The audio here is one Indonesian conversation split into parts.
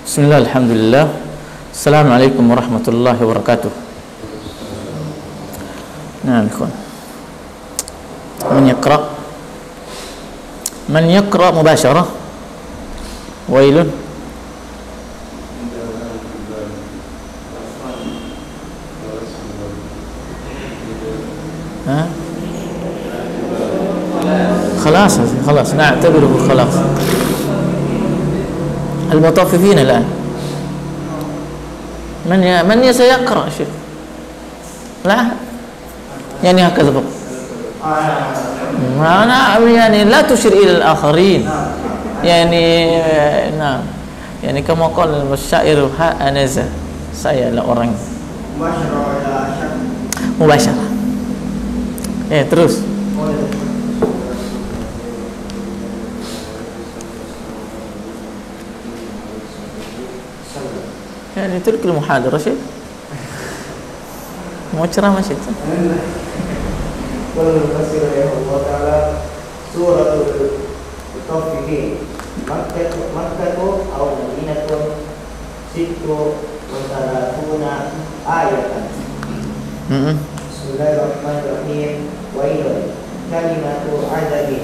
Bismillah, alhamdulillah. Assalamualaikum warahmatullahi wabarakatuh. Nah, ikhwan. Man yaqra mubasharah. Wailun. ها خلاص نعتبره خلاص. المطففين الآن من سيقرأ شيء؟ لا يعني هكذا فقط. يعني لا تشير إلى الآخرين. يعني نعم. يعني كما قال الشاعر ها أنذا, saya lah orang mubasyarah. Terus. يعني ترك المحاضرة شيء mau ceramah sih. Qul fasir ya Allah Ta'ala suratul mutaffifin makkatu aw madinatun sittu wa salatuna ayatan. Bismillahirrahmanirrahim. Wailun kalimatu azabin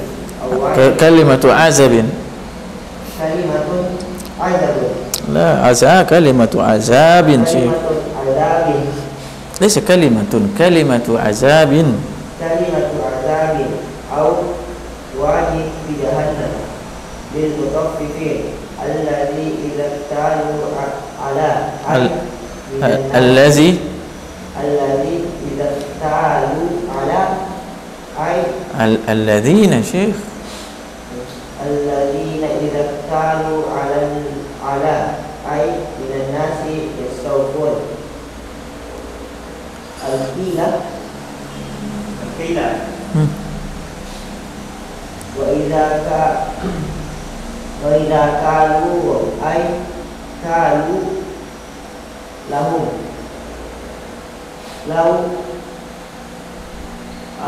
kalimatu azabin لا كلمة عذاب شيء ليس كلمة عذاب أو واجب في جهنم للمطففين الذي إذا اكتالوا على الذي إذا اكتالوا على الذين شيخ الذين إذا اكتالوا على من الناس يستوفون. الكيلة وإذا كالوا كالوا لهم لو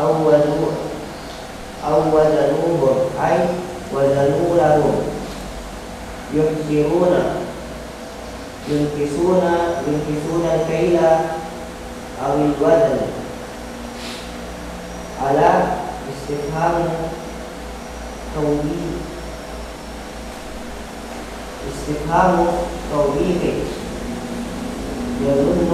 أو وزنوهم وزنوا لهم ينكسون الكيل أو الوزن على استفهام توبيخ يظن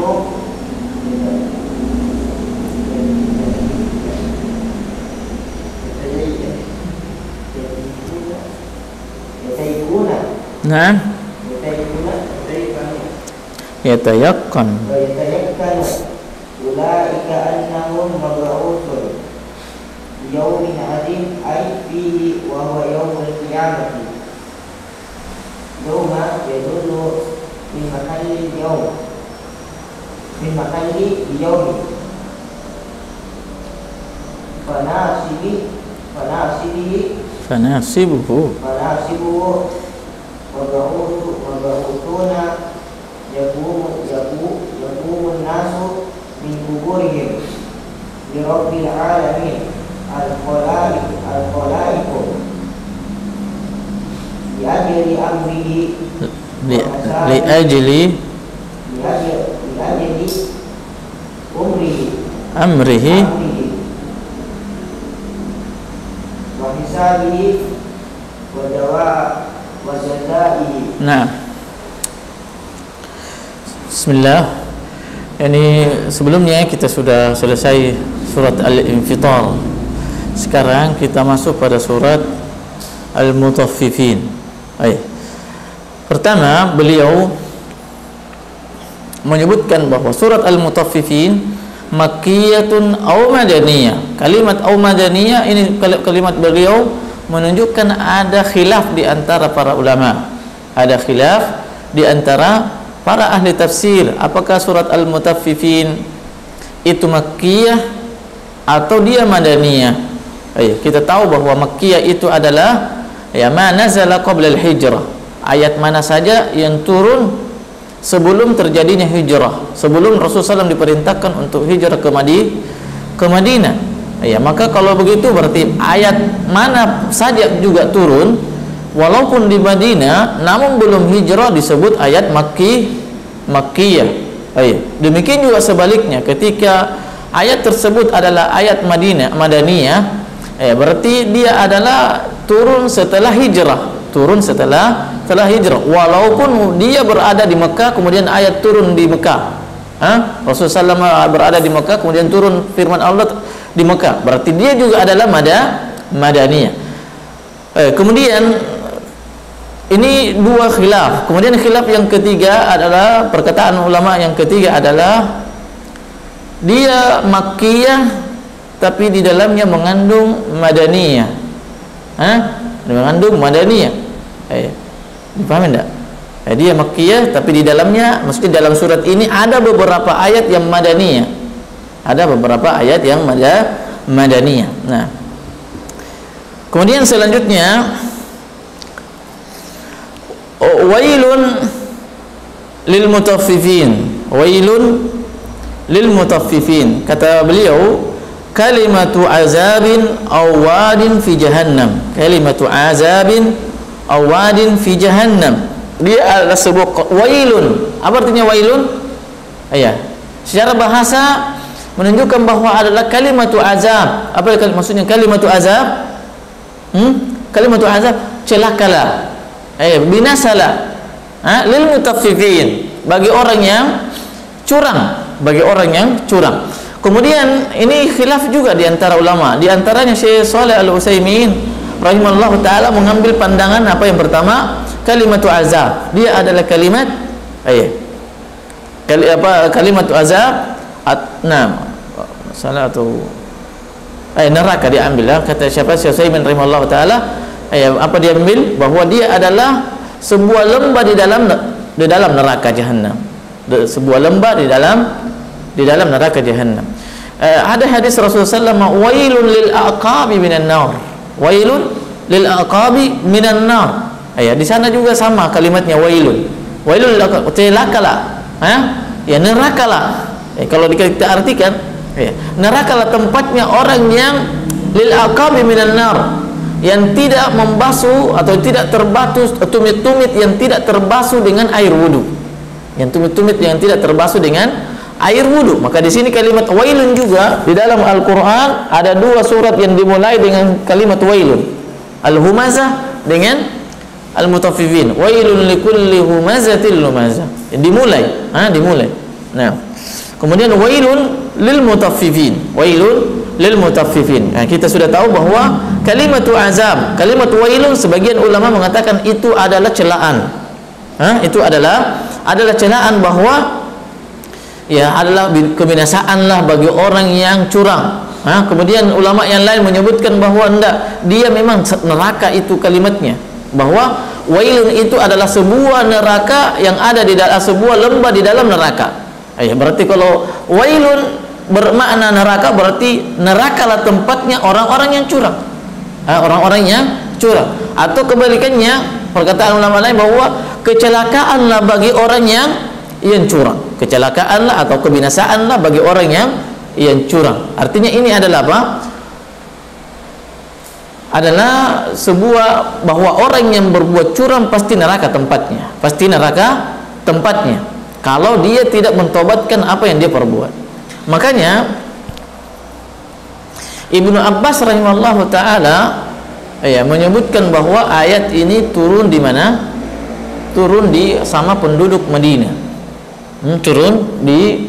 نعم يتيقن أولئك أنهم مبعوثون ليوم عظيم أي فيه وهو يوم القيامة. يوم يدل من محل اليوم من محل اليوم فناسبه وبعوثون يقوم الناس من قبورهم لرب العالمين الخلائق لأجل أمره لأجل أمره وحسابه وجزائه. Nah, Bismillah. Ini sebelumnya kita sudah selesai surat Al-Infitar. Sekarang kita masuk pada surat Al-Mutaffifin. Pertama, beliau menyebutkan bahwa surat Al-Mutaffifin makkiyatun aw madaniyah. Kalimat aw madaniyah ini kalimat beliau menunjukkan ada khilaf di antara para ulama. Ada khilaf di antara para ahli tafsir, apakah surat Al-Mutaffifin itu makkiyah atau dia madaniyah. Kita tahu bahwa makkiyah itu adalah ma nazala qabla al-hijrah. Ayat mana saja yang turun sebelum terjadinya hijrah, sebelum Rasulullah SAW diperintahkan untuk hijrah ke Madinah. Ya, maka kalau begitu berarti ayat mana saja juga turun walaupun di Madinah namun belum hijrah disebut ayat Makkiyah. Demikian juga sebaliknya, ketika ayat tersebut adalah ayat Madaniyah, berarti dia adalah turun setelah hijrah, walaupun dia berada di Mekah kemudian ayat turun di Mekah. Rasulullah SAW berada di Mekah kemudian turun firman Allah di Mekah, berarti dia juga adalah Madaniyah. Kemudian ini dua khilaf. Kemudian khilaf yang ketiga adalah, perkataan ulama yang ketiga adalah dia Makkiyah tapi di dalamnya mengandung Madaniyah. Mengandung Madaniyah. Dipahami enggak? Dia Makkiyah tapi di dalamnya, mesti dalam surat ini ada beberapa ayat yang Madaniyah. Ada beberapa ayat yang Madaniyah. Nah, kemudian selanjutnya wailun lil mutaffifin. Wailun lil mutaffifin. Kata beliau, kalimatu azabin aw wadin fi jahannam. Kalimatu azabin aw wadin fi jahannam. Dia adalah sebuah wailun. Apa artinya wailun? Secara bahasa menunjukkan bahwa adalah kalimatu azab. Apa maksudnya kalimatu azab? Kalimatu azab, celakalah, binasalah, lil mutaffifin, bagi orang yang curang, Kemudian ini khilaf juga di antara ulama. Di antaranya Syekh Shalih Al-Utsaimin rahimahullahu taala mengambil pandangan apa yang pertama, kalimatu azab. Dia adalah kalimat kalimatu azab neraka diambil. Kata siapa? Syekh Utsaimin rahimahullahu taala, apa dia ambil? Bahwa dia adalah sebuah lembah di dalam neraka jahanam. Sebuah lembah di dalam neraka jahanam. Ada hadis Rasulullah SAW, wailun lil aqabi minan nar. Wailun lil aqabi minan nar. Di sana juga sama kalimatnya wailun. Wailun lil aqabi, celakalah. Nerakalah. Kalau kita artikan, nerakalah tempatnya orang yang lil aqabi minan nar, yang tidak membasuh atau tidak terbasuh, tumit-tumit yang tidak terbasuh dengan air wudu. Yang tumit-tumit yang tidak terbasuh dengan air wudu. Maka di sini kalimat wailun juga di dalam Al-Qur'an ada dua surat yang dimulai dengan kalimat wailun. Al-Humazah dengan Al-Mutaffifin. Wailun likulli humazatil lumazah. Dimulai. Nah, kemudian wailun lil mutaffifin. Wailun lil mutaffifin. Nah, kita sudah tahu bahwa kalimatu azab, kalimat wailun, sebagian ulama mengatakan itu adalah celaan. Itu adalah celaan bahwa adalah kebinasaanlah bagi orang yang curang. Kemudian ulama yang lain menyebutkan bahwa enggak, dia memang neraka itu kalimatnya, bahwa wailun itu adalah sebuah neraka yang ada di dalam sebuah lembah di dalam neraka. Berarti kalau wailun bermakna neraka, berarti nerakalah tempatnya orang-orang yang curang. Orang-orang yang curang. Atau kebalikannya, perkataan ulama lain bahwa kecelakaanlah bagi orang yang curang. Kecelakaanlah atau kebinasaanlah bagi orang yang curang. Artinya ini adalah apa? Adalah sebuah bahwa orang yang berbuat curang pasti neraka tempatnya. Pasti neraka tempatnya kalau dia tidak mentobatkan apa yang dia perbuat. Makanya Ibnu Abbas rahimahullahu taala menyebutkan bahwa ayat ini turun di mana? Turun di sama penduduk Madinah. Turun di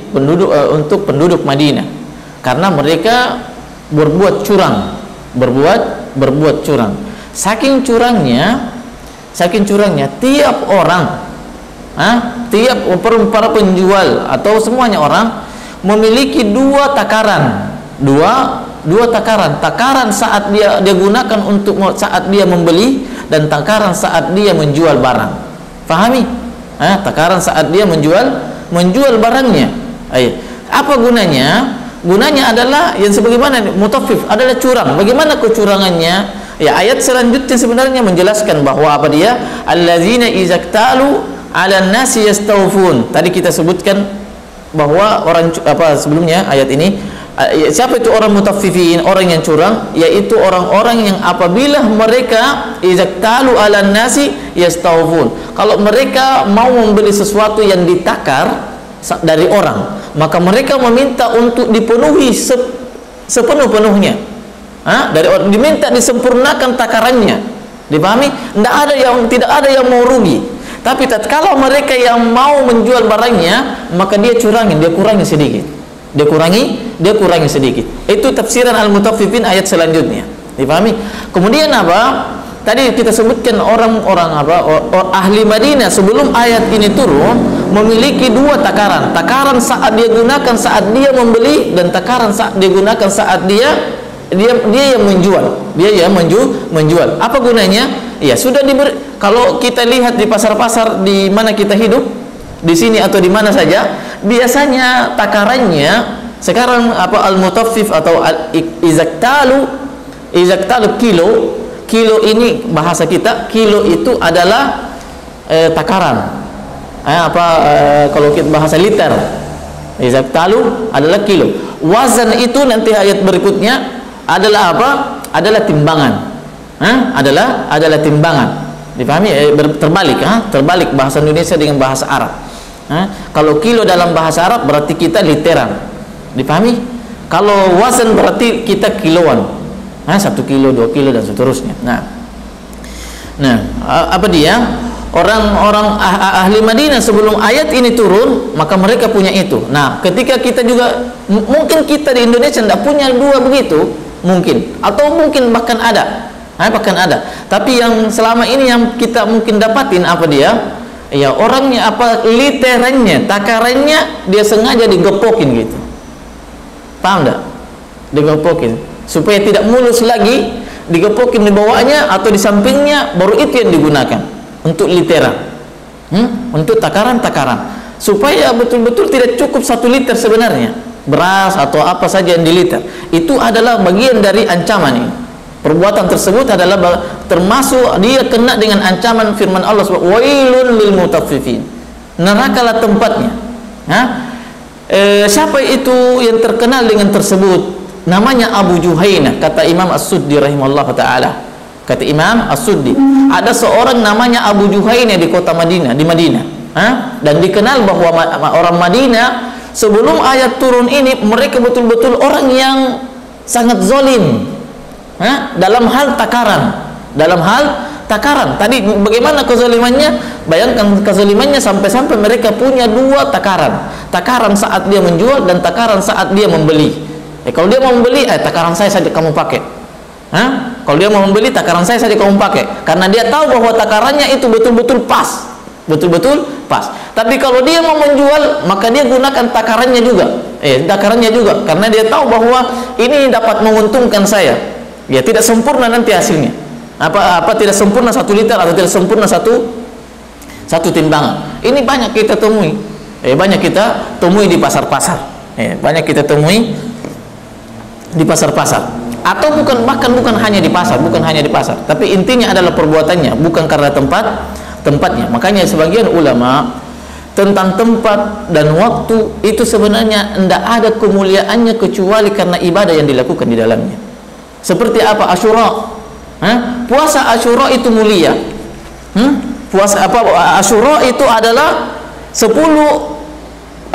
untuk penduduk Madinah karena mereka berbuat curang, berbuat curang. Saking curangnya tiap orang, tiap para penjual atau semuanya orang memiliki dua takaran, takaran saat dia gunakan untuk saat dia membeli dan takaran saat dia menjual barang. Fahami? Takaran saat dia menjual barangnya. Apa gunanya? Gunanya adalah yang sebagaimana mutaffif adalah curang. Bagaimana kecurangannya? Ayat selanjutnya sebenarnya menjelaskan bahwa apa dia? Allazina izaktalu 'alan nasi yastawfun. Tadi kita sebutkan bahwa orang sebelumnya ayat ini Siapa itu orang mutaffifin? Orang yang curang, yaitu orang-orang yang apabila mereka izaktalu 'alan nasi yastawfun. Kalau mereka mau membeli sesuatu yang ditakar dari orang, maka mereka meminta untuk dipenuhi sepenuh-penuhnya. Dari orang diminta disempurnakan takarannya. Dipahami? Tidak ada yang mau rugi. Tapi tatkala mereka yang mau menjual barangnya, maka dia curangin, dia kurangi sedikit. Dia kurangi sedikit. Itu tafsiran al-mutaffifin ayat selanjutnya. Dipahami? Kemudian apa? Tadi kita sebutkan orang-orang ahli Madinah sebelum ayat ini turun memiliki dua takaran. Takaran saat dia gunakan saat dia membeli, dan takaran saat dia gunakan saat dia yang menjual. Dia yang menjual. Apa gunanya? Ya, sudah diberi. Kalau kita lihat di pasar-pasar di mana kita hidup, di sini atau di mana saja, biasanya takarannya sekarang al-mutaffif atau izaktalu kilo ini bahasa kita, kilo itu adalah takaran. Kalau kita bahasa liter, izaktalu adalah kilo. Wazan itu nanti ayat berikutnya adalah apa? Adalah timbangan. Adalah timbangan. Dipahami? Terbalik bahasa Indonesia dengan bahasa Arab. Kalau kilo dalam bahasa Arab berarti kita literan. Dipahami? Kalau wazan berarti kita kiloan. 1 kilo, 2 kilo dan seterusnya. Nah, apa dia? Orang-orang ahli Madinah sebelum ayat ini turun, maka mereka punya itu. Nah, ketika kita juga mungkin kita di Indonesia tidak punya dua begitu, mungkin, atau mungkin bahkan ada. Tapi yang selama ini yang kita mungkin dapatin apa dia? Ya, orangnya literannya, takarannya dia sengaja digepokin gitu. Paham enggak? Digepokin supaya tidak mulus lagi, digepokin di bawahnya atau di sampingnya, baru itu yang digunakan untuk literan. Untuk takaran-takaran. Supaya betul-betul tidak cukup 1 liter sebenarnya. Beras atau apa saja yang diliter. Itu adalah bagian dari ancaman ini. Perbuatan tersebut adalah termasuk dia kena dengan ancaman firman Allah subhanahu wa ta'ala, wailun lil mutaffifin. Nerakalah tempatnya. Siapa itu yang terkenal dengan tersebut? Namanya Abu Juhainah, kata Imam As-Suddi rahimahullah ta'ala. Kata Imam As-Suddi, ada seorang namanya Abu Juhainah di kota Madinah, di Madinah. Dan dikenal bahwa orang Madinah sebelum ayat turun ini mereka betul-betul orang yang sangat zalim. Dalam hal takaran. Tadi bagaimana kezalimannya? Bayangkan kezalimannya sampai-sampai mereka punya 2 takaran. Takaran saat dia menjual dan takaran saat dia membeli. Kalau dia mau membeli, takaran saya saja kamu pakai. Kalau dia mau membeli, takaran saya saja kamu pakai. Karena dia tahu bahwa takarannya itu betul-betul pas. Tapi kalau dia mau menjual, maka dia gunakan takarannya juga. Karena dia tahu bahwa ini dapat menguntungkan saya. Ya, tidak sempurna nanti hasilnya. Tidak sempurna 1 liter atau tidak sempurna satu timbangan. Ini banyak kita temui. Di pasar-pasar. Banyak kita temui di pasar-pasar. Atau bukan hanya di pasar, tapi intinya adalah perbuatannya, bukan karena tempatnya. Makanya sebagian ulama tentang tempat dan waktu itu sebenarnya tidak ada kemuliaannya kecuali karena ibadah yang dilakukan di dalamnya. Seperti apa? Asyura. Puasa Asyura itu mulia. Asyura itu adalah 10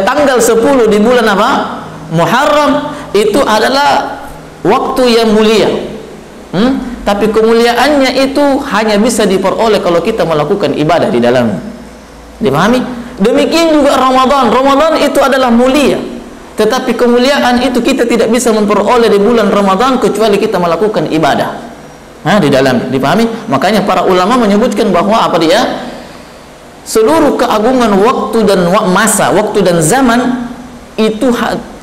tanggal 10 di bulan Muharram, itu adalah waktu yang mulia. Tapi kemuliaannya itu hanya bisa diperoleh kalau kita melakukan ibadah di dalamnya. Dipahami? Demikian juga Ramadan itu adalah mulia. Tetapi kemuliaan itu kita tidak bisa memperoleh di bulan Ramadan kecuali kita melakukan ibadah di dalam. Dipahami? Makanya para ulama menyebutkan bahwa seluruh keagungan waktu dan waktu dan zaman itu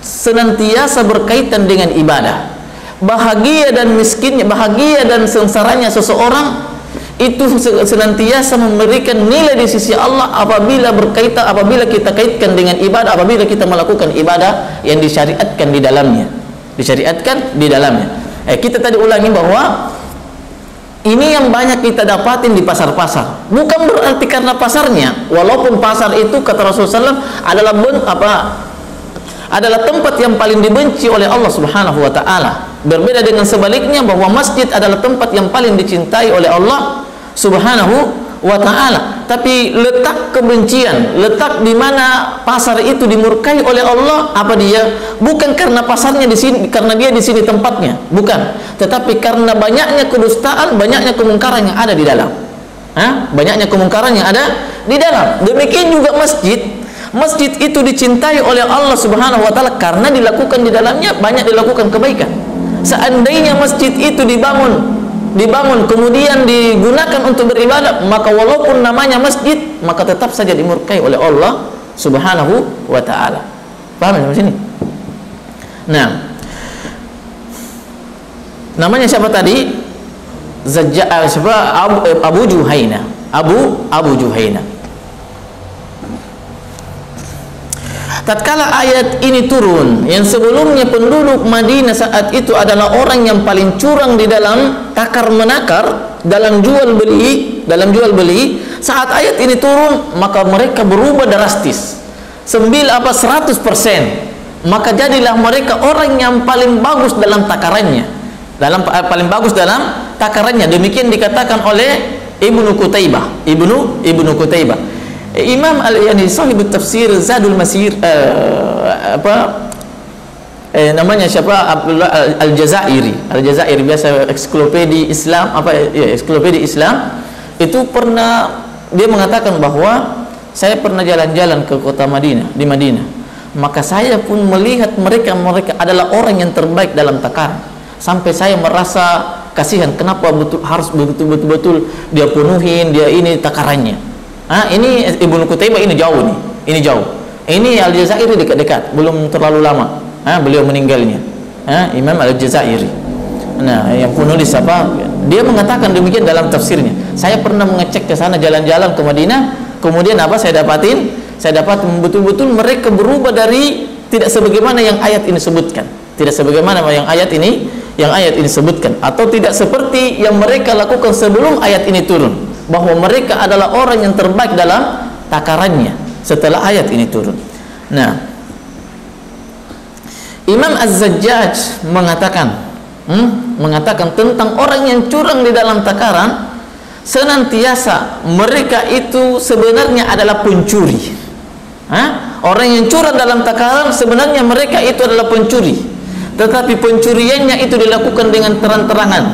senantiasa berkaitan dengan ibadah. Bahagia dan miskinnya, bahagia dan sengsaranya seseorang itu senantiasa memberikan nilai di sisi Allah apabila kita kaitkan dengan ibadah, apabila kita melakukan ibadah yang disyariatkan di dalamnya. Kita tadi ulangi bahwa ini yang banyak kita dapatin di pasar-pasar. Bukan berarti karena pasarnya, walaupun pasar itu kata Rasulullah SAW adalah adalah tempat yang paling dibenci oleh Allah Subhanahu wa taala. Berbeda dengan sebaliknya bahwa masjid adalah tempat yang paling dicintai oleh Allah Subhanahu wa taala. Tapi letak kebencian, letak di mana pasar itu dimurkai oleh Allah, apa dia? Bukan karena pasarnya di sini, karena dia di sini tempatnya, bukan. Tetapi karena banyaknya kedustaan, banyaknya kemungkaran yang ada di dalam. Banyaknya kemungkaran yang ada di dalam. Demikian juga masjid. Masjid itu dicintai oleh Allah Subhanahu wa taala karena dilakukan di dalamnya banyak dilakukan kebaikan. Seandainya masjid itu dibangun kemudian digunakan untuk beribadah, maka walaupun namanya masjid, maka tetap saja dimurkai oleh Allah Subhanahu wa taala. Paham sampai sini? Nah, namanya siapa tadi? Abu Juhaina. Abu Juhaina. Tatkala ayat ini turun, yang sebelumnya penduduk Madinah saat itu adalah orang yang paling curang di dalam takar menakar, dalam jual beli. Saat ayat ini turun, maka mereka berubah drastis. 100%. Maka jadilah mereka orang yang paling bagus dalam takarannya. Demikian dikatakan oleh Ibnu Qutaibah. Imam sahibut tafsir Zadul Masir, namanya siapa? Abdullah Al-Jazairi. Biasa ensiklopedia Islam itu pernah dia mengatakan bahwa saya pernah jalan-jalan ke kota Madinah, di Madinah. Maka saya pun melihat mereka adalah orang yang terbaik dalam takaran. Sampai saya merasa kasihan, kenapa harus betul-betul dia penuhin dia ini takarannya. Ini Ibnu Qutaibah ini jauh nih. Ini Al-Jazairi dekat-dekat, belum terlalu lama. Beliau meninggalnya. Imam Al-Jazairi. Nah, yang penulis apa? Dia mengatakan demikian dalam tafsirnya. Saya pernah mengecek ke sana jalan-jalan ke Madinah, kemudian apa saya dapat betul-betul mereka berubah dari tidak sebagaimana yang ayat ini sebutkan. Tidak sebagaimana yang ayat ini sebutkan, atau tidak seperti yang mereka lakukan sebelum ayat ini turun, bahwa mereka adalah orang yang terbaik dalam takarannya setelah ayat ini turun. Nah, Imam Az-Zajjaj mengatakan tentang orang yang curang di dalam takaran, senantiasa mereka itu sebenarnya adalah pencuri. Orang yang curang dalam takaran sebenarnya mereka itu adalah pencuri, tetapi pencuriannya itu dilakukan dengan terang-terangan.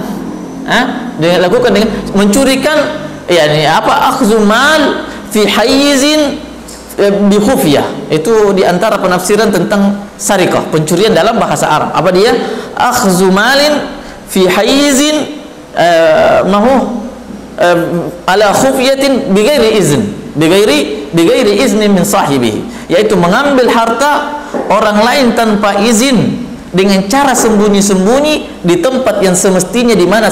Dilakukan dengan mencurikan, akhzu mal fi hayyizin bi khufyah. Itu diantara penafsiran tentang sarikah, pencurian dalam bahasa Arab. Apa dia? Akhzu malin fi hayyizin ala khufyatin bighairi izn, bighairi izni min sahibihi, yaitu mengambil harta orang lain tanpa izin dengan cara sembunyi-sembunyi di tempat yang semestinya, di mana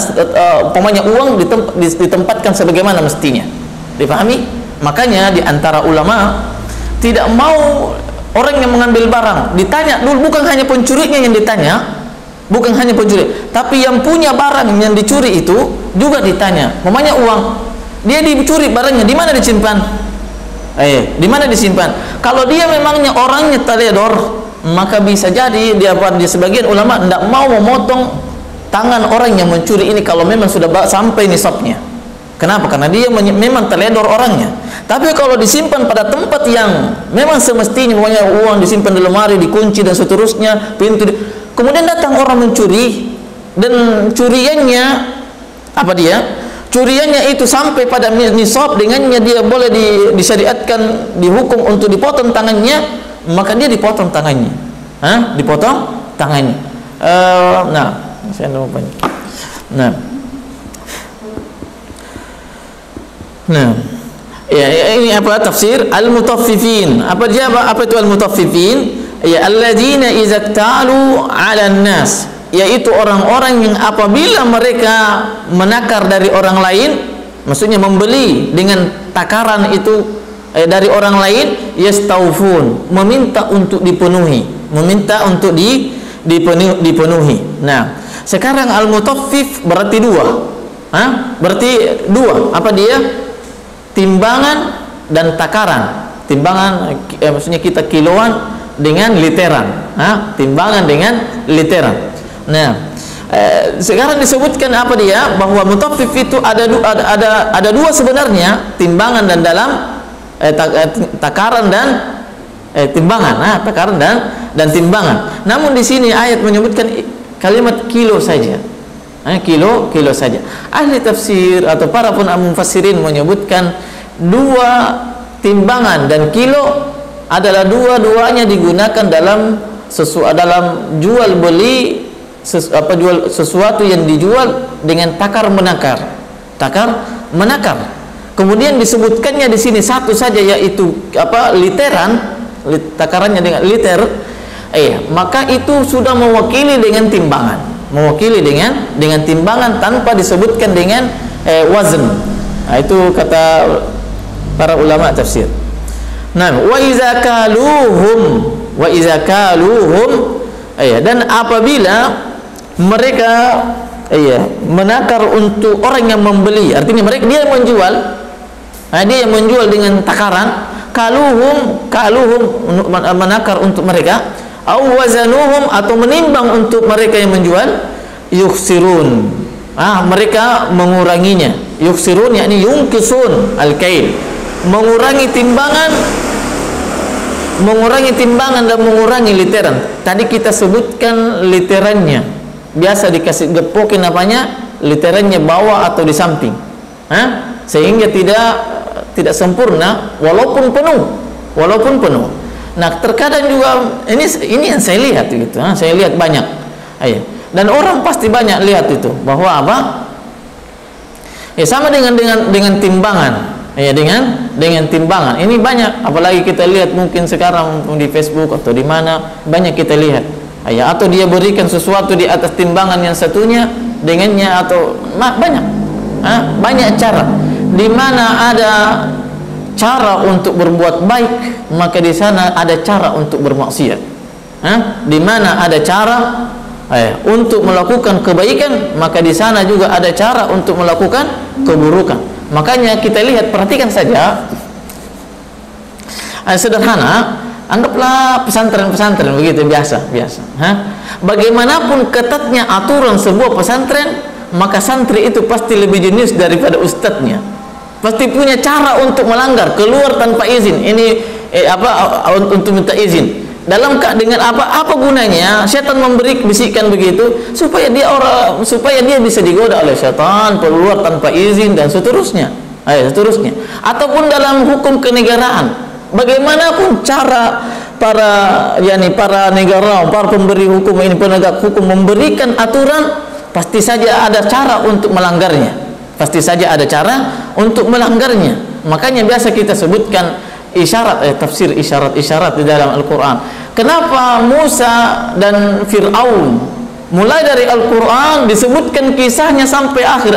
umpamanya uang ditempatkan sebagaimana mestinya. Dipahami? Makanya di antara ulama tidak mau orang yang mengambil barang ditanya dulu, bukan hanya pencurinya yang ditanya, tapi yang punya barang yang dicuri itu juga ditanya. Umpamanya uang, dia dicuri barangnya, di mana disimpan? Di mana disimpan? Kalau dia memangnya orangnya teledor, maka bisa jadi dia sebagian ulama tidak mau memotong tangan orang yang mencuri ini kalau memang sudah sampai nisabnya. Kenapa? Karena dia memang teledor orangnya. Tapi kalau disimpan pada tempat yang memang semestinya, pokoknya uang disimpan di lemari, dikunci dan seterusnya, pintu kemudian datang orang mencuri, dan curiannya curiannya itu sampai pada nisab, dengannya dia boleh disyariatkan, dihukum untuk dipotong tangannya, maka dia dipotong tangannya. Dipotong tangannya. Saya lupa. Ini apa tafsir al-mutaffifin? Apa itu al-mutaffifin? Alladzina idza ta'alu 'alan nas, yaitu orang-orang yang apabila mereka menakar dari orang lain, maksudnya membeli dengan takaran itu dari orang lain, yastaufun, meminta untuk dipenuhi, dipenuhi. Nah, sekarang al-mutaffif berarti dua. Apa dia? Timbangan dan takaran. Timbangan maksudnya kita kiloan, dengan literan. Timbangan dengan literan. Nah, sekarang disebutkan apa dia, bahwa mutaffif itu ada dua sebenarnya, timbangan dan dalam takaran dan timbangan. Takaran dan timbangan. Namun di sini ayat menyebutkan kalimat kilo saja. Kilo saja. Ahli tafsir atau para mufassirin menyebutkan dua timbangan dan kilo adalah dua-duanya digunakan dalam jual beli jual sesuatu yang dijual dengan takar menakar. Kemudian disebutkannya di sini satu saja, yaitu literan, takarannya dengan liter. Maka itu sudah mewakili dengan timbangan. Mewakili dengan timbangan tanpa disebutkan dengan wazn. Itu kata para ulama tafsir. Nah, wa iza kaluhum dan apabila mereka menakar untuk orang yang membeli, artinya dia yang menjual dengan takaran, kaluhum menakar untuk mereka, aw wazanuhum atau menimbang untuk mereka yang menjual, yukhsirun mereka menguranginya. Yukhsirun yakni yungkisun al-kail, mengurangi timbangan dan mengurangi literan. Tadi kita sebutkan literannya, biasa dikasih gepokin literannya bawah atau di samping, sehingga tidak sempurna walaupun penuh. Nah, terkadang juga ini yang saya lihat gitu, saya lihat banyak, dan orang pasti banyak lihat itu, bahwa sama dengan timbangan. Dengan timbangan ini banyak, apalagi kita lihat mungkin sekarang di Facebook atau di mana banyak kita lihat, atau dia berikan sesuatu di atas timbangan yang satunya dengannya, atau banyak cara. Di mana ada cara untuk berbuat baik, maka di sana ada cara untuk bermaksiat. Di mana ada cara untuk melakukan kebaikan, maka di sana juga ada cara untuk melakukan keburukan. Makanya kita lihat, perhatikan saja, sederhana, anggaplah pesantren begitu biasa. Bagaimanapun ketatnya aturan sebuah pesantren, maka santri itu pasti lebih jenius daripada ustadznya. Pasti punya cara untuk melanggar, keluar tanpa izin. Ini untuk minta izin. Dengan apa gunanya setan memberi bisikan begitu, supaya dia bisa digoda oleh setan, keluar tanpa izin dan seterusnya. Ataupun dalam hukum kenegaraan, bagaimanapun cara para negara, para pemberi hukum ini, penegak hukum memberikan aturan, pasti saja ada cara untuk melanggarnya. Makanya biasa kita sebutkan tafsir isyarat di dalam Al-Quran. Kenapa Musa dan Fir'aun, mulai dari Al-Quran disebutkan kisahnya sampai akhir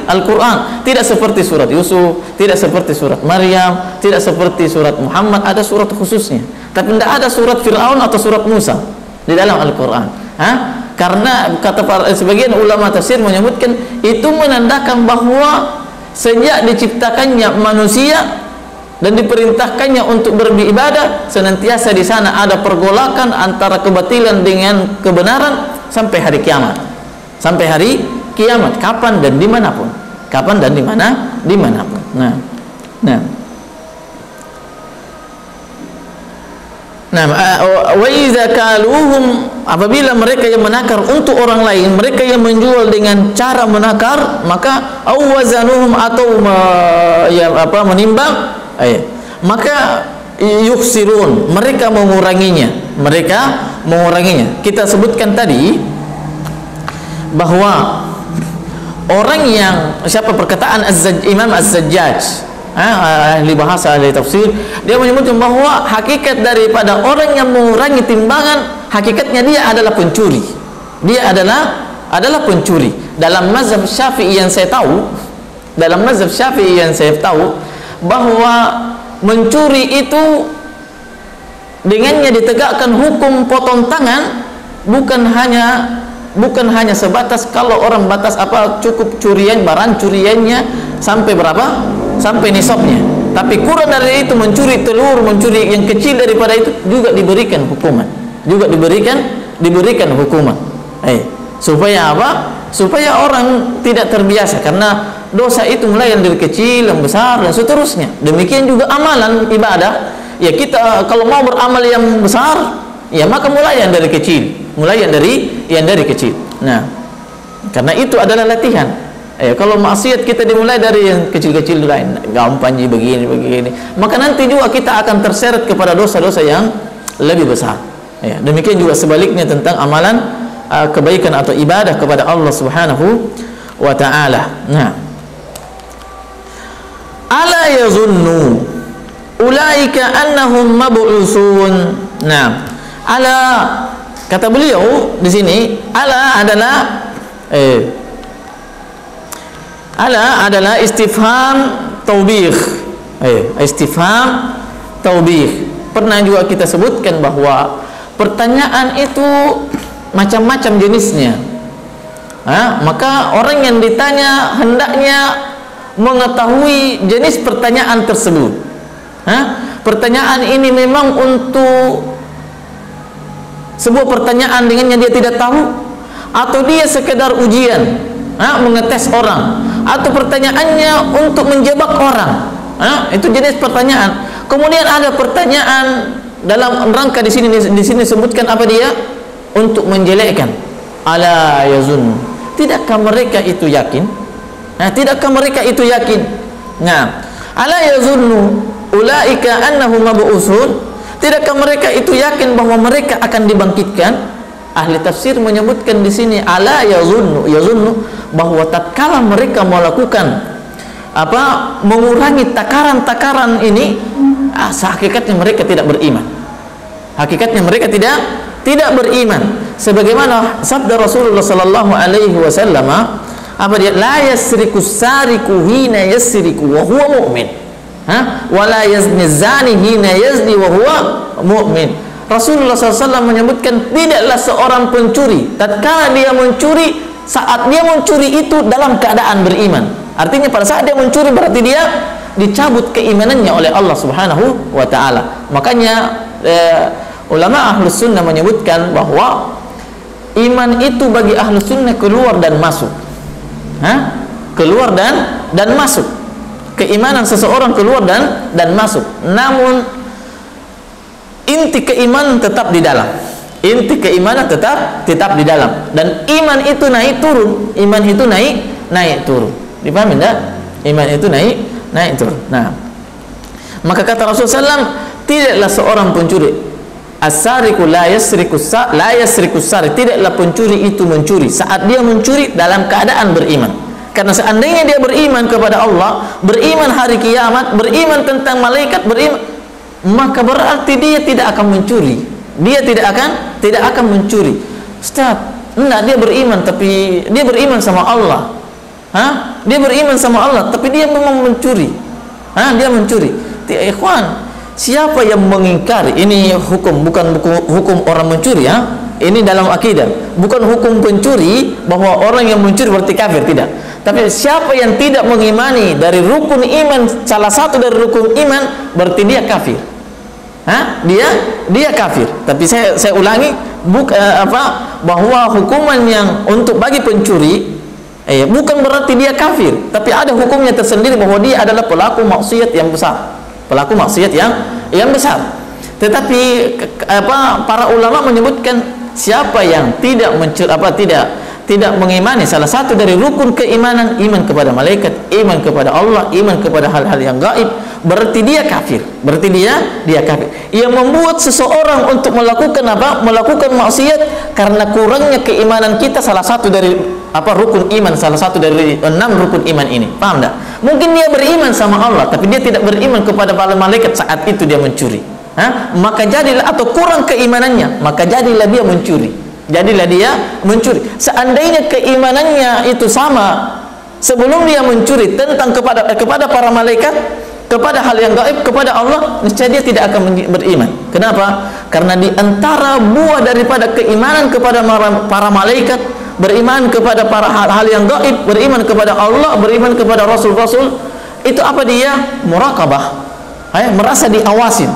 Al-Quran, tidak seperti surat Yusuf, tidak seperti surat Maryam, tidak seperti surat Muhammad, ada surat khususnya. Tapi tidak ada surat Fir'aun atau surat Musa di dalam Al-Quran. Karena kata sebagian ulama tafsir menyebutkan itu menandakan bahwa sejak diciptakannya manusia dan diperintahkannya untuk beribadah, senantiasa di sana ada pergolakan antara kebatilan dengan kebenaran sampai hari kiamat. Kapan dan dimanapun. Wa iza kaluhum, apabila mereka yang menakar untuk orang lain, mereka yang menjual dengan cara menakar, maka awazanuhum atau menimbang, maka yukhsirun, mereka menguranginya. Kita sebutkan tadi bahwa orang yang perkataan Imam Az-Zajjaj, ahli bahasa, ahli tafsir, dia menyebutkan bahwa hakikat daripada orang yang mengurangi timbangan, hakikatnya dia adalah pencuri. Dalam mazhab Syafi'i yang saya tahu, bahwa mencuri itu dengannya ditegakkan hukum potong tangan, bukan hanya sebatas kalau orang batas cukup barang curiannya sampai berapa, sampai nisabnya. Tapi kurang dari itu, mencuri telur, mencuri yang kecil daripada itu juga diberikan hukuman. Juga diberikan hukuman. Supaya apa? Supaya orang tidak terbiasa, karena dosa itu mulai dari kecil, yang besar, dan seterusnya. Demikian juga amalan ibadah. Ya, kita kalau mau beramal yang besar, ya maka mulai yang dari kecil, mulai yang dari kecil. Nah, karena itu adalah latihan. Kalau maksiat kita dimulai dari yang kecil-kecil lain, gampang begini, maka nanti juga kita akan terseret kepada dosa-dosa yang lebih besar. Ya, demikian juga sebaliknya tentang amalan kebaikan atau ibadah kepada Allah Subhanahu wa ta'ala. Nah, ala yazunnu ulaika annahum mab'usun. Nah, ala, kata beliau di sini, ala adalah istifham taubih. Istifham taubih. Pernah juga kita sebutkan bahwa pertanyaan itu macam-macam jenisnya. Maka orang yang ditanya hendaknya mengetahui jenis pertanyaan tersebut. Pertanyaan ini memang untuk sebuah pertanyaan dengannya dia tidak tahu, atau dia sekedar ujian, mengetes orang, atau pertanyaannya untuk menjebak orang. Itu jenis pertanyaan. Kemudian ada pertanyaan dalam rangka di sini disebutkan apa dia? Untuk menjelekkan. Ala yazun, tidakkah mereka itu yakin? Tidakkah mereka itu yakin? Nah, ala yazunnu ulaika annahum mab'usun, tidakkah mereka itu yakin bahwa mereka akan dibangkitkan? Ahli tafsir menyebutkan di sini ala yazunnu bahwa tatkala mereka melakukan mengurangi takaran-takaran ini, hakikatnya mereka tidak beriman. Hakikatnya mereka tidak beriman. Sebagaimana sabda Rasulullah sallallahu alaihi wasallam, apa dia? La yasriku sariku hina yasriku wa huwa mu'min. Wa la yazni zani hina yazni wa huwa mu'min. Rasulullah SAW menyebutkan tidaklah seorang pencuri tatkala dia mencuri, saat dia mencuri itu dalam keadaan beriman. Artinya pada saat dia mencuri berarti dia dicabut keimanannya oleh Allah Subhanahu wa ta'ala. Makanya ulama Ahlus Sunnah menyebutkan bahwa iman itu bagi Ahlus Sunnah keluar dan masuk. Keluar dan masuk. Keimanan seseorang keluar dan masuk. Namun inti keimanan tetap di dalam. Inti keimanan tetap di dalam. Dan iman itu naik turun. Iman itu naik turun. Dipahami enggak? Iman itu naik turun. Nah, maka kata Rasulullah SAW, tidaklah seorang pencuri, as-sariqu la yasriqu sariq, tidaklah pencuri itu mencuri saat dia mencuri dalam keadaan beriman. Karena seandainya dia beriman kepada Allah, beriman hari kiamat, beriman tentang malaikat, beriman, maka berarti dia tidak akan mencuri. Dia tidak akan mencuri. Ustaz, enggak, dia beriman tapi dia beriman sama Allah. Dia beriman sama Allah tapi dia memang mencuri. Dia mencuri. Ikhwan, siapa yang mengingkari ini hukum, bukan hukum orang mencuri, ini dalam akidah, bukan hukum pencuri bahwa orang yang mencuri berarti kafir, tidak. Tapi siapa yang tidak mengimani dari rukun iman, salah satu dari rukun iman, berarti dia kafir. Dia kafir. Tapi saya ulangi, bahwa hukuman yang untuk bagi pencuri bukan berarti dia kafir, tapi ada hukumnya tersendiri bahwa dia adalah pelaku maksiat yang besar. Pelaku maksiat yang besar. Tetapi para ulama menyebutkan siapa yang tidak mengimani salah satu dari rukun keimanan, iman kepada malaikat, iman kepada Allah, iman kepada hal-hal yang gaib, berarti dia kafir. Berarti dia kafir. Yang membuat seseorang untuk melakukan melakukan maksiat karena kurangnya keimanan kita, salah satu dari rukun iman, salah satu dari 6 rukun iman ini. Paham tak? Mungkin dia beriman sama Allah tapi dia tidak beriman kepada para malaikat saat itu dia mencuri. Maka jadilah, atau kurang keimanannya, maka jadilah dia mencuri. Seandainya keimanannya itu sama sebelum dia mencuri tentang kepada para malaikat, kepada hal yang gaib, kepada Allah, niscaya dia tidak akan beriman. Kenapa? Karena di antara buah daripada keimanan kepada para malaikat, beriman kepada para hal yang gaib, beriman kepada Allah, beriman kepada rasul-rasul, itu apa dia? Muraqabah. Merasa diawasin.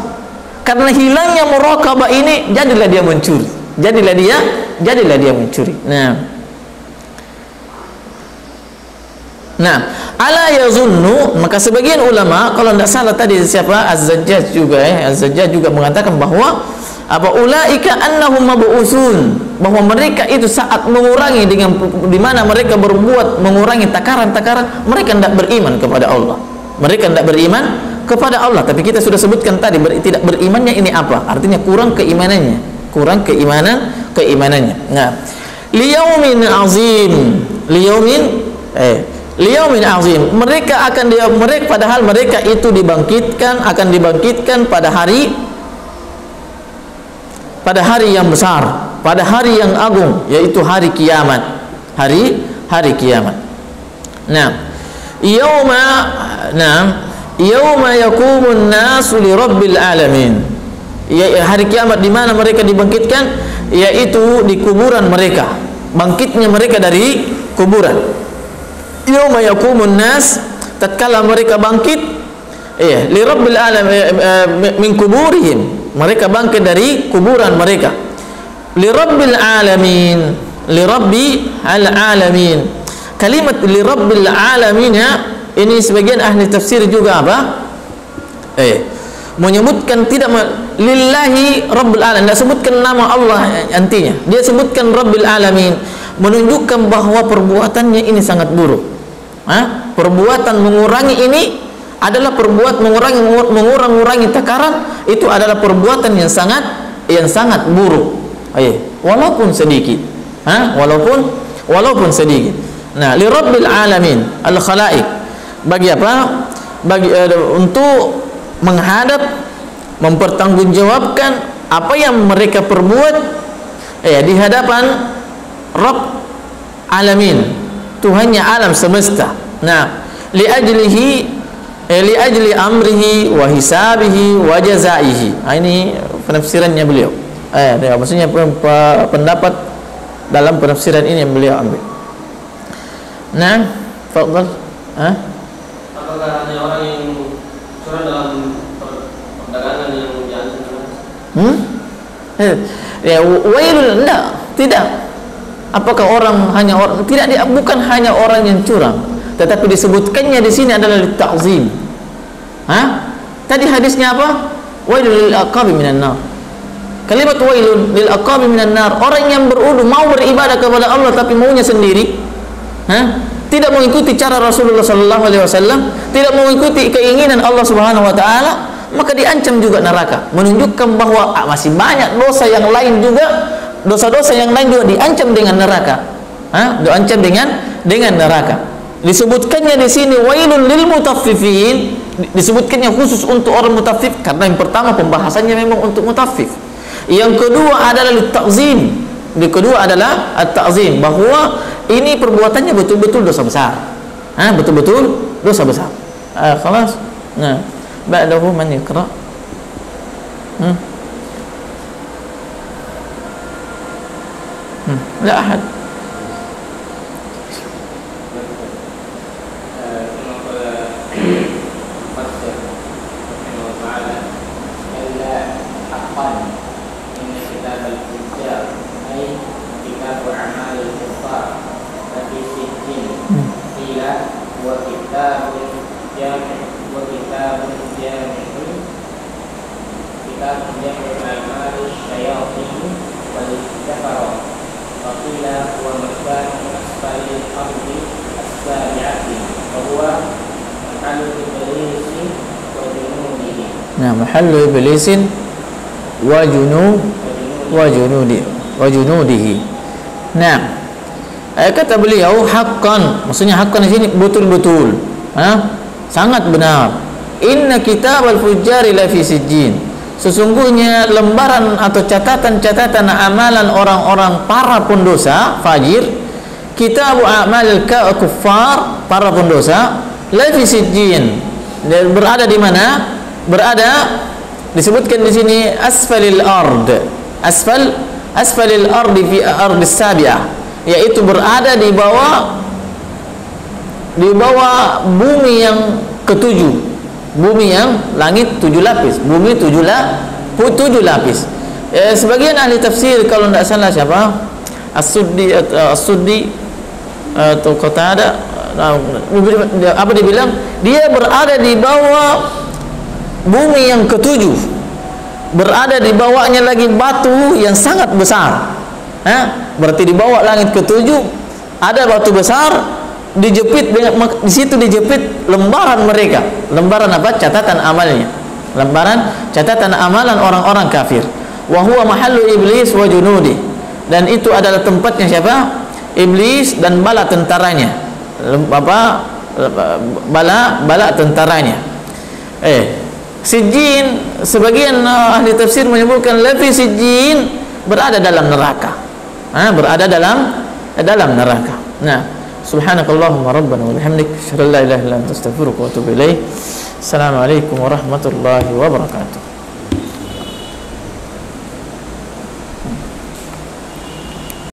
Karena hilangnya muraqabah ini, jadilah dia mencuri. Jadilah dia mencuri. Nah, ala yazunnu, maka sebagian ulama, kalau tidak salah tadi siapa, Az-Zajjaj juga Az-Zajjaj juga mengatakan bahwa ulaika annahum mab'utsun, bahwa mereka itu saat mengurangi dengan di mana mereka berbuat mengurangi takaran-takaran, mereka tidak beriman kepada Allah. Mereka tidak beriman kepada Allah. Tapi kita sudah sebutkan tadi, tidak berimannya ini apa? Artinya kurang keimanannya. Kurang keimanannya. Nah, liyaumin azim. Liyaumin azim. Mereka padahal mereka itu akan dibangkitkan pada hari yang besar, pada hari yang agung, yaitu hari kiamat. Hari kiamat. Yauma yaqumun nasu li rabbil alamin. Hari kiamat di mana mereka dibangkitkan, yaitu di kuburan mereka. Bangkitnya mereka dari kuburan. Yauma yaqumun nas, tatkala mereka bangkit li rabbil alamin, min kuburihim, mereka bangkit dari kuburan mereka. Li rabbil alamin, li rabbil alamin. Kalimat li rabbil alamin ini sebagian ahli tafsir juga menyebutkan tidak lillahi rabbil alamin, tidak sebutkan nama Allah intinya. Dia sebutkan rabbil alamin, menunjukkan bahwa perbuatannya ini sangat buruk. Perbuatan mengurangi ini adalah perbuatan mengurangi takaran, itu adalah perbuatan yang sangat buruk. Walaupun sedikit. Walaupun sedikit. Nah, li rabbil alamin, al khalaik. Bagi apa? Untuk menghadap, mempertanggungjawabkan apa yang mereka perbuat di hadapan Rabb alamin, Tuhannya alam semesta. Nah, li ajli amrihi wa hisabihi wa jazaihi. Ini penafsirannya beliau. Maksudnya pendapat dalam penafsiran ini yang beliau ambil. Nah, fadhal. Apakah hanya orang yang curang dalam perdagangan yang diancam? Wailul, tidak. Apakah bukan hanya orang yang curang, tetapi disebutkannya di sini adalah ta'zim. Tadi hadisnya apa? Wailul lil aqabi minan nar. Kalimat wailul lil aqabi minan nar, orang yang mau beribadah kepada Allah tapi maunya sendiri. Tidak mengikuti cara Rasulullah sallallahu alaihi wasallam, tidak mengikuti keinginan Allah Subhanahu wa taala, maka diancam juga neraka. Menunjukkan bahwa masih banyak dosa yang lain juga, dosa-dosa yang lain juga diancam dengan neraka. Diancam dengan neraka. Disebutkannya di sini wailul lil mutaffifin, disebutkannya khusus untuk orang mutaffif karena yang pertama pembahasannya memang untuk mutaffif. Yang kedua adalah at-ta'zim. Yang kedua adalah at-ta'zim, bahwa ini perbuatannya betul-betul dosa besar. Betul-betul dosa besar. Khalas. Nah, ba'dahu man yaqra. La ahad. Nah, mahallu iblisin wa junudihi. Nah, kata beliau haqqan, maksudnya haqqan di sini betul-betul, sangat benar. Inna kitabal fujjari la fi sijjin. Sesungguhnya lembaran atau catatan-catatan amalan orang-orang para pendosa fajir, kitabu a'malil kuffar, para pendosa, la fi sijjin. Dan berada di mana? Berada, disebutkan di sini asfalil ard, asfalil ardi fi ardis sabi'ah, yaitu berada di bawah bumi yang ketujuh. Bumi yang langit 7 lapis, bumi 7 lapis. Sebagian ahli tafsir, kalau tidak salah siapa, As-Suddi atau Qatada, apa dia bilang, dia berada di bawah bumi yang ketujuh, berada di bawahnya lagi batu yang sangat besar. Berarti di bawah langit ketujuh ada batu besar, dijepit dengan, di situ dijepit lembaran mereka. Lembaran apa? Catatan amalnya. Lembaran catatan amalan orang-orang kafir. Wa huwa mahallu iblis wa junudi. Dan itu adalah tempatnya siapa? Iblis dan bala tentaranya. Bala tentaranya. Sijjin, sebagian ahli tafsir menyebutkan lafi sijjin, berada dalam neraka. Berada dalam neraka. Nah, subhanakallahumma rabbana wa bihamdik, asyhadu an la ilaha illa anta, astaghfiruka wa atubu ilaik. Assalamualaikum warahmatullahi wabarakatuh.